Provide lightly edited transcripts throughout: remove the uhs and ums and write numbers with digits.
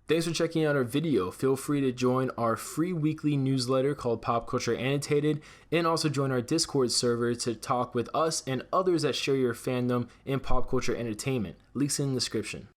Thanks for checking out our video. Feel free to join our free weekly newsletter called Pop Culture Annotated, and also join our Discord server to talk with us and others that share your fandom in pop culture entertainment. Links in the description.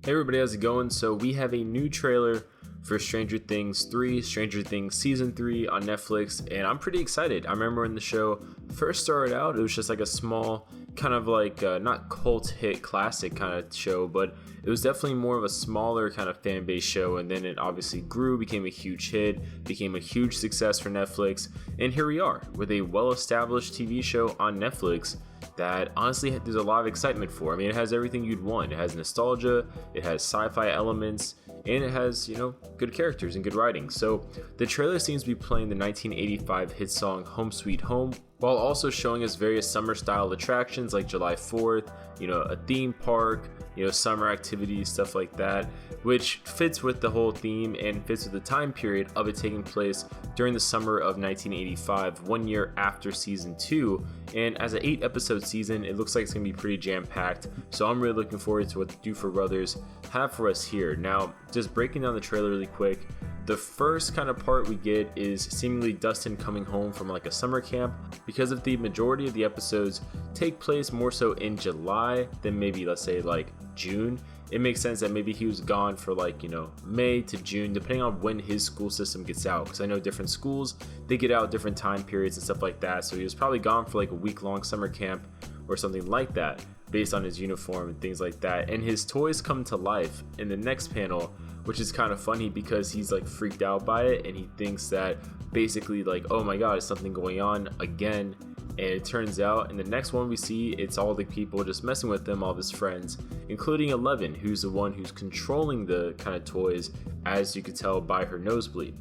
Hey everybody, how's it going? So we have a new trailer for Stranger Things 3, Stranger Things Season 3 on Netflix, and I'm pretty excited. I remember when the show first started out, it was just like a small, kind of like, not cult hit classic kind of show, but it was definitely more of a smaller kind of fan base show, and then it obviously grew, became a huge hit, became a huge success for Netflix, and here we are with a well-established TV show on Netflix that honestly there's a lot of excitement for. I mean, it has everything you'd want. It has nostalgia, it has sci-fi elements, and it has, good characters and good writing. So the trailer seems to be playing the 1985 hit song Home Sweet Home, while also showing us various summer style attractions like July 4th, a theme park, summer activities, stuff like that, which fits with the whole theme and fits with the time period of it taking place during the summer of 1985, 1 year after season 2. And as an 8-episode season, it looks like it's going to be pretty jam-packed. So I'm really looking forward to what the Do For Brothers have for us here. Now, just breaking down the trailer really quick, the first kind of part we get is seemingly Dustin coming home from like a summer camp. Because if the majority of the episodes take place more so in July than maybe, let's say, like June, it makes sense that maybe he was gone for like, May to June, depending on when his school system gets out. Because I know different schools, they get out different time periods and stuff like that. So he was probably gone for like a week-long summer camp or something like that, based on his uniform and things like that. And his toys come to life in the next panel, which is kind of funny because he's like freaked out by it and he thinks that basically like, oh my god, is something going on again. And it turns out in the next one we see it's all the people just messing with him, all of his friends, including Eleven, who's the one who's controlling the kind of toys, as you could tell by her nosebleed.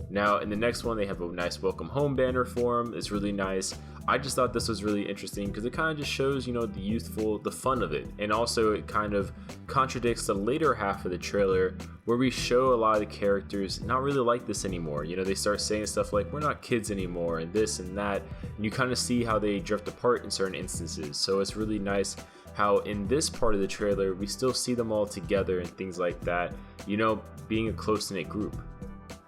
Now in the next one they have a nice welcome home banner for him. It's really nice. I just thought this was really interesting because it kind of just shows, the fun of it. And also it kind of contradicts the later half of the trailer where we show a lot of the characters not really like this anymore. They start saying stuff like, we're not kids anymore, and this and that. And you kind of see how they drift apart in certain instances. So it's really nice how in this part of the trailer, we still see them all together and things like that, being a close-knit group.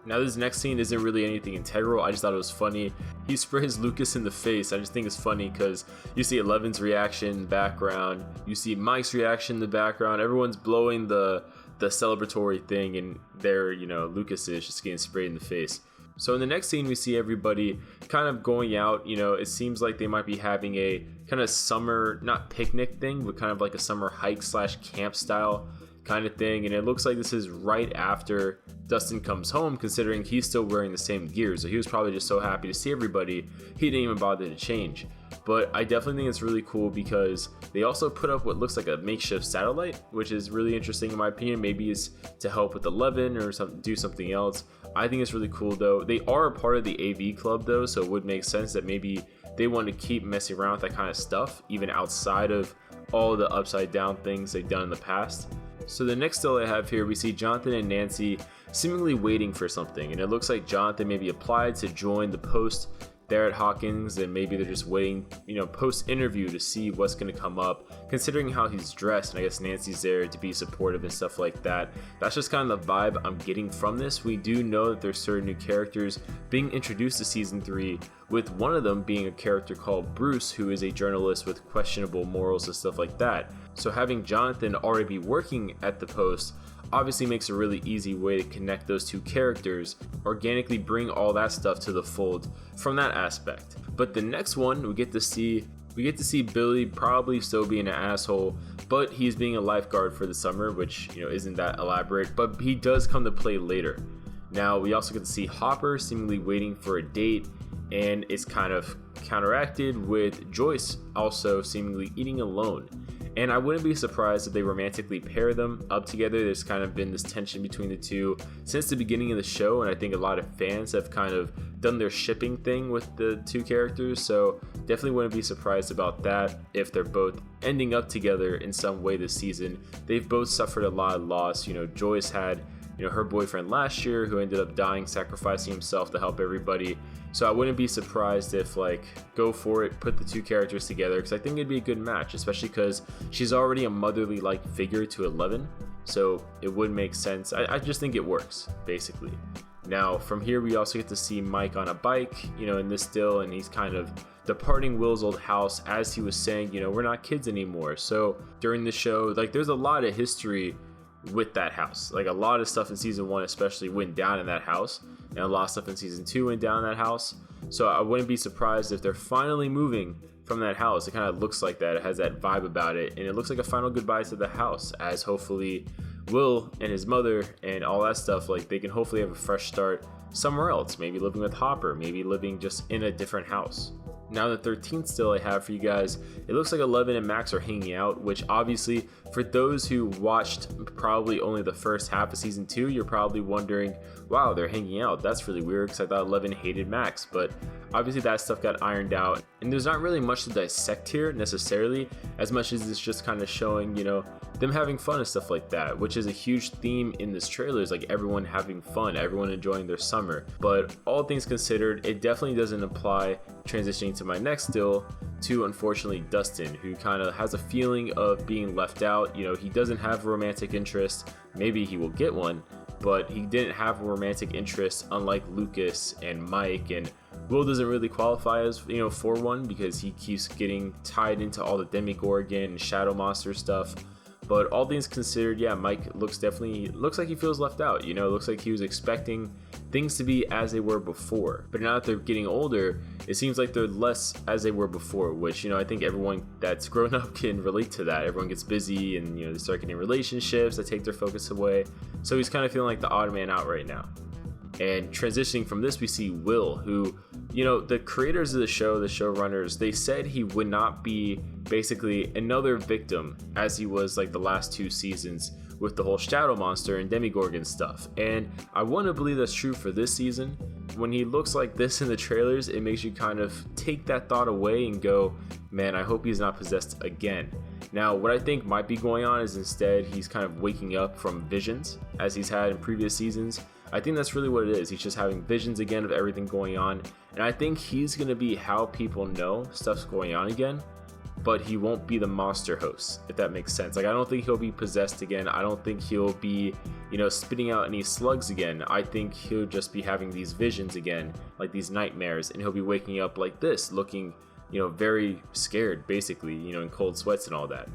Now this next scene isn't really anything integral, I just thought it was funny. He sprays Lucas in the face. I just think it's funny because you see Eleven's reaction in the background, you see Mike's reaction in the background, everyone's blowing the celebratory thing, and there, Lucas is just getting sprayed in the face. So in the next scene we see everybody kind of going out, it seems like they might be having a kind of summer, not picnic thing, but kind of like a summer hike / camp style kind of thing, and it looks like this is right after Dustin comes home, considering he's still wearing the same gear, so he was probably just so happy to see everybody he didn't even bother to change. But I definitely think it's really cool because they also put up what looks like a makeshift satellite, which is really interesting in my opinion. Maybe it's to help with 11 or do something else. I think it's really cool though. They are a part of the AV club though, so it would make sense that maybe they want to keep messing around with that kind of stuff even outside of all the upside down things they've done in the past. So the next still I have here, we see Jonathan and Nancy seemingly waiting for something, and it looks like Jonathan maybe applied to join the post there at Hawkins, and maybe they're just waiting, post interview to see what's going to come up, considering how he's dressed, and I guess Nancy's there to be supportive and stuff like that. That's just kind of the vibe I'm getting from this. We do know that there's certain new characters being introduced to season 3, with one of them being a character called Bruce, who is a journalist with questionable morals and stuff like that. So having Jonathan already be working at the Post obviously makes a really easy way to connect those two characters, organically bring all that stuff to the fold from that aspect. But the next one we get to see Billy probably still being an asshole, but he's being a lifeguard for the summer, which isn't that elaborate, but he does come to play later. Now we also get to see Hopper seemingly waiting for a date, and it's kind of counteracted with Joyce also seemingly eating alone. And I wouldn't be surprised if they romantically pair them up together. There's kind of been this tension between the two since the beginning of the show, and I think a lot of fans have kind of done their shipping thing with the two characters, so definitely wouldn't be surprised about that if they're both ending up together in some way this season. They've both suffered a lot of loss. Joyce had her boyfriend last year, who ended up dying, sacrificing himself to help everybody. So I wouldn't be surprised if, like, go for it, put the two characters together, because I think it'd be a good match, especially because she's already a motherly like figure to 11, so it would make sense. I just think it works, basically. Now from here we also get to see Mike on a bike, in this still, and he's kind of departing Will's old house, as he was saying, we're not kids anymore. So during the show, like, there's a lot of history with that house. Like, a lot of stuff in season 1 especially went down in that house, and a lot of stuff in season 2 went down in that house. So I wouldn't be surprised if they're finally moving from that house. It kind of looks like that. It has that vibe about it, and it looks like a final goodbye to the house, as hopefully Will and his mother and all that stuff, like, they can hopefully have a fresh start somewhere else, maybe living with Hopper, maybe living just in a different house. Now the 13th still I have for you guys, it looks like 11 and Max are hanging out, which obviously for those who watched probably only the first half of season 2, you're probably wondering, wow, they're hanging out. That's really weird, because I thought 11 hated Max, but obviously that stuff got ironed out, and there's not really much to dissect here necessarily, as much as it's just kind of showing, them having fun and stuff like that, which is a huge theme in this trailer, is like everyone having fun, everyone enjoying their summer. But all things considered, it definitely doesn't apply, transitioning to my next still, to unfortunately Dustin, who kind of has a feeling of being left out. He doesn't have a romantic interest. Maybe he will get one, but he didn't have a romantic interest, unlike Lucas and Mike, and Will doesn't really qualify as, for one, because he keeps getting tied into all the Demogorgon and Shadow Monster stuff. But all things considered, yeah, Mike looks like he feels left out. Looks like he was expecting things to be as they were before. But now that they're getting older, it seems like they're less as they were before, which, I think everyone that's grown up can relate to that. Everyone gets busy, and, they start getting relationships that take their focus away. So he's kind of feeling like the odd man out right now. And transitioning from this, we see Will, who, the creators of the show, the showrunners, they said he would not be basically another victim as he was like the last 2 seasons with the whole Shadow Monster and Demogorgon stuff. And I want to believe that's true for this season. When he looks like this in the trailers, it makes you kind of take that thought away and go, man, I hope he's not possessed again. Now, what I think might be going on is instead he's kind of waking up from visions as he's had in previous seasons. I think that's really what it is. He's just having visions again of everything going on. And I think he's going to be how people know stuff's going on again, but he won't be the monster host, if that makes sense. Like, I don't think he'll be possessed again. I don't think he'll be, spitting out any slugs again. I think he'll just be having these visions again, like these nightmares, and he'll be waking up like this, looking, very scared, basically, in cold sweats and all that.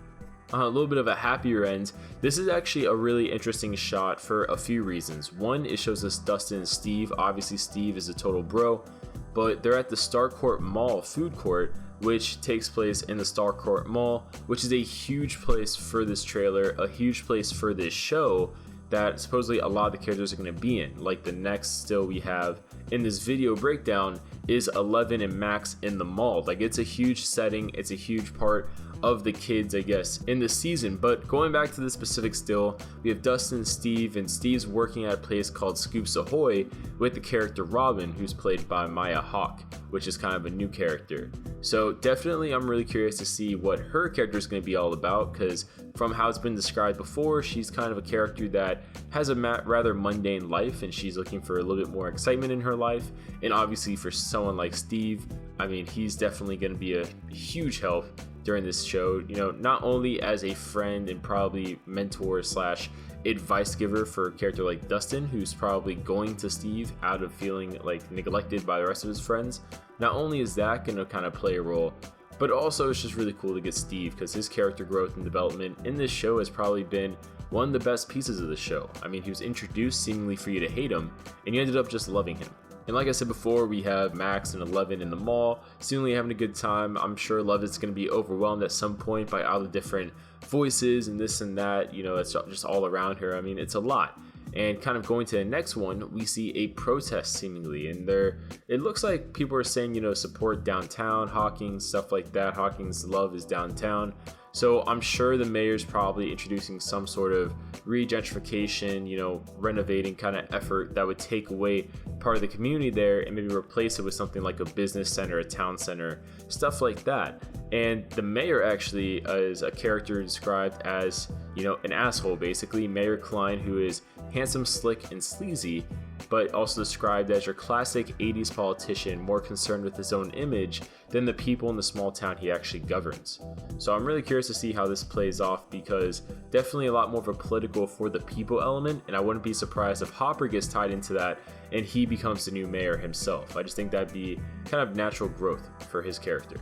A little bit of a happier end. This is actually a really interesting shot for a few reasons. One, it shows us Dustin and Steve. Obviously, Steve is a total bro, but they're at the Starcourt Mall food court, which takes place in the Starcourt Mall, which is a huge place for this trailer, a huge place for this show that supposedly a lot of the characters are going to be in. Like, the next still we have in this video breakdown is 11 and Max in the mall. Like, it's a huge setting, it's a huge part of the kids, I guess, in the season. But going back to the specific still, we have Dustin and Steve, and Steve's working at a place called Scoops Ahoy with the character Robin, who's played by Maya Hawke, which is kind of a new character. So definitely I'm really curious to see what her character is going to be all about, because from how it's been described before, she's kind of a character that has a rather mundane life, and she's looking for a little bit more excitement in her life. And obviously for someone like Steve, I mean, he's definitely going to be a huge help during this show, not only as a friend and probably mentor slash advice giver for a character like Dustin, who's probably going to Steve out of feeling like neglected by the rest of his friends. Not only is that going to kind of play a role, but also it's just really cool to get Steve, because his character growth and development in this show has probably been one of the best pieces of the show. I mean, he was introduced seemingly for you to hate him, and you ended up just loving him. And like I said before, we have Max and 11 in the mall, seemingly having a good time. I'm sure Lovett's going to be overwhelmed at some point by all the different voices and this and that, it's just all around her. I mean, it's a lot. And kind of going to the next one, we see a protest seemingly, and it looks like people are saying, support downtown, Hawkins, stuff like that. Hawkins' love is downtown. So I'm sure the mayor's probably introducing some sort of re-gentrification, renovating kind of effort that would take away part of the community there and maybe replace it with something like a business center, a town center, stuff like that. And the mayor actually is a character described as, an asshole basically. Mayor Klein, who is handsome, slick, and sleazy, but also described as your classic 80s politician, more concerned with his own image than the people in the small town he actually governs. So I'm really curious to see how this plays off, because definitely a lot more of a political for the people element, and I wouldn't be surprised if Hopper gets tied into that and he becomes the new mayor himself. I just think that'd be kind of natural growth for his character.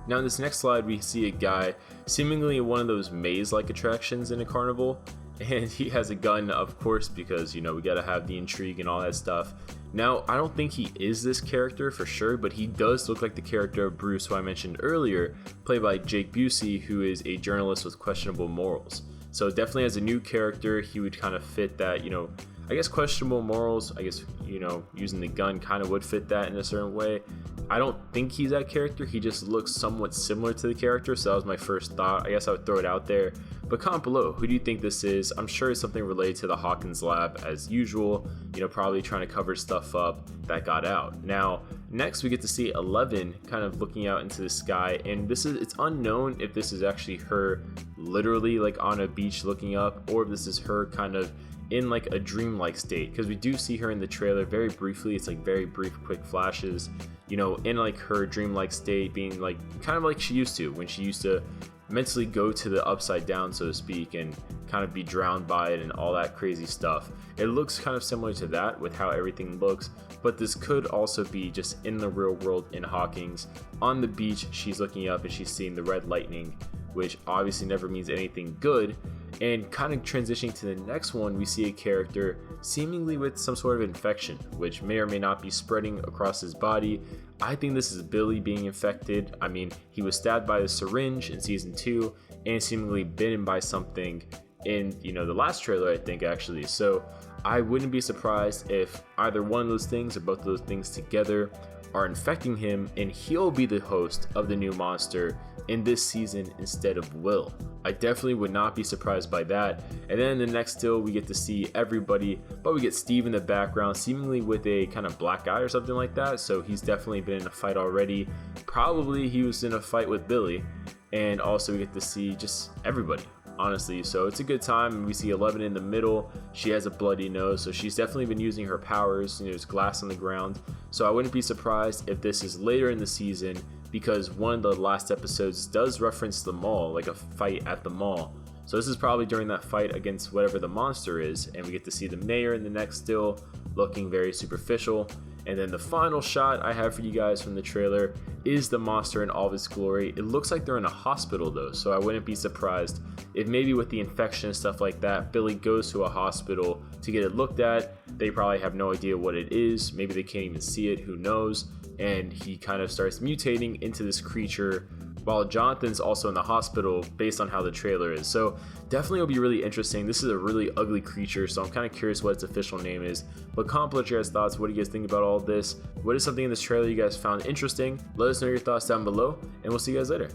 Now in this next slide, we see a guy seemingly in one of those maze-like attractions in a carnival, and he has a gun, of course, because, we gotta have the intrigue and all that stuff. Now, I don't think he is this character for sure, but he does look like the character of Bruce, who I mentioned earlier, played by Jake Busey, who is a journalist with questionable morals. So definitely as a new character, he would kind of fit that, I guess questionable morals, using the gun kind of would fit that in a certain way. I don't think he's that character. He just looks somewhat similar to the character, so that was my first thought. I guess I would throw it out there. But comment below, who do you think this is? I'm sure it's something related to the Hawkins lab as usual, probably trying to cover stuff up that got out. Now, next we get to see 11 kind of looking out into the sky, and it's unknown if this is actually her literally like on a beach looking up, or if this is her kind of in like a dreamlike state, because we do see her in the trailer very briefly. It's like very brief, quick flashes, in like her dreamlike state, being like kind of like she used to when she used to mentally go to the upside down, so to speak, and kind of be drowned by it and all that crazy stuff. It looks kind of similar to that with how everything looks, but this could also be just in the real world in Hawkins. On the beach, she's looking up and she's seeing the red lightning, which obviously never means anything good. And kind of transitioning to the next one, we see a character seemingly with some sort of infection, which may or may not be spreading across his body. I think this is Billy being infected. I mean, he was stabbed by the syringe in season 2 and seemingly bitten by something in, the last trailer, I think, actually. So I wouldn't be surprised if either one of those things or both of those things together are infecting him, and he'll be the host of the new monster in this season instead of Will. I definitely would not be surprised by that. And then in the next still, we get to see everybody, but we get Steve in the background, seemingly with a kind of black eye or something like that. So he's definitely been in a fight already. Probably he was in a fight with Billy. And also we get to see just everybody, honestly. So it's a good time. And we see 11 in the middle. She has a bloody nose, so she's definitely been using her powers. There's glass on the ground. So I wouldn't be surprised if this is later in the season, because one of the last episodes does reference the mall, like a fight at the mall. So this is probably during that fight against whatever the monster is, and we get to see the mayor in the next still, looking very superficial. And then the final shot I have for you guys from the trailer is the monster in all of its glory. It looks like they're in a hospital though, so I wouldn't be surprised if maybe with the infection and stuff like that, Billy goes to a hospital to get it looked at. They probably have no idea what it is. Maybe they can't even see it, who knows? And he kind of starts mutating into this creature while Jonathan's also in the hospital, based on how the trailer is. So definitely will be really interesting. This is a really ugly creature, so I'm kind of curious what its official name is. But comment below your guys' thoughts. What do you guys think about all this? What is something in this trailer you guys found interesting? Let us know your thoughts down below, and we'll see you guys later.